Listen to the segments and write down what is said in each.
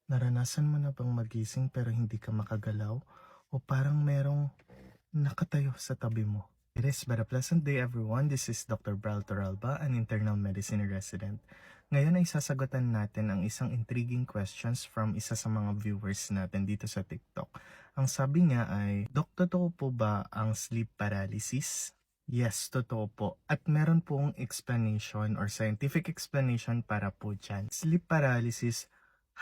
Naranasan mo na bang magising pero hindi ka makagalaw o parang merong nakatayo sa tabi mo? It is but a pleasant day everyone. This is Dr. Bral Toralba, an internal medicine resident. Ngayon ay sasagutan natin ang isang intriguing questions from isa sa mga viewers natin dito sa TikTok. Ang sabi niya ay, Dok, totoo po ba ang sleep paralysis? Yes, totoo po. At meron pong explanation or scientific explanation para po dyan. Sleep paralysis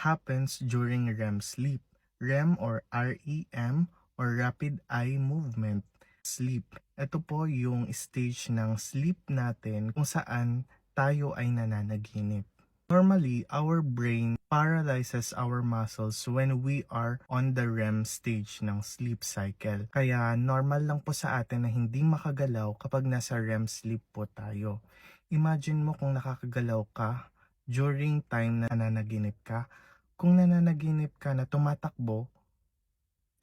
happens during REM sleep. REM or REM or rapid eye movement sleep. Ito po yung stage ng sleep natin kung saan tayo ay nananaginip. Normally, our brain paralyzes our muscles when we are on the REM stage ng sleep cycle. Kaya normal lang po sa atin na hindi makagalaw kapag nasa REM sleep po tayo. Imagine mo kung nakakagalaw ka during time na nananaginip ka. Kung nananaginip ka na tumatakbo,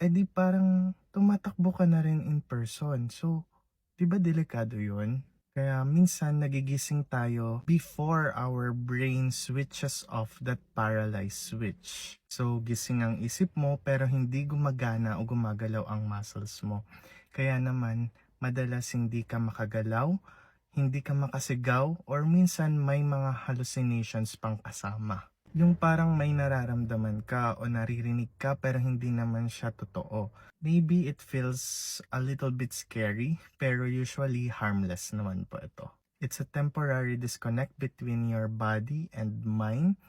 edi parang tumatakbo ka na rin in person. So, 'di ba delikado 'yun? Kaya minsan nagigising tayo before our brain switches off that paralyzed switch. So, gising ang isip mo pero hindi gumagana o gumagalaw ang muscles mo. Kaya naman, madalas hindi ka makagalaw, hindi ka makasigaw, or minsan may mga hallucinations pang kasama. Yung parang may nararamdaman ka o naririnig ka pero hindi naman siya totoo. Maybe it feels a little bit scary pero usually harmless naman po ito. It's a temporary disconnect between your body and mind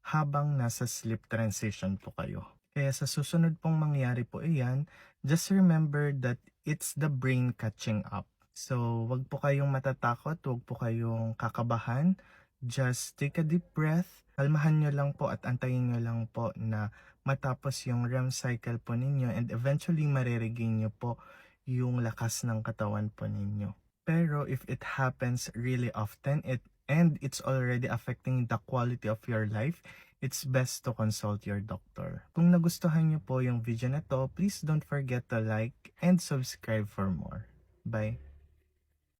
habang nasa sleep transition po kayo. Kaya sa susunod pong mangyari po iyan, just remember that it's the brain catching up. So, wag po kayong matatakot, wag po kayong kakabahan. Just take a deep breath, kalmahan nyo lang po at antayin nyo lang po na matapos yung REM cycle po ninyo and eventually mariregain nyo po yung lakas ng katawan po ninyo. Pero if it happens really often and it's already affecting the quality of your life, it's best to consult your doctor. Kung nagustuhan nyo po yung video na to, please don't forget to like and subscribe for more. Bye!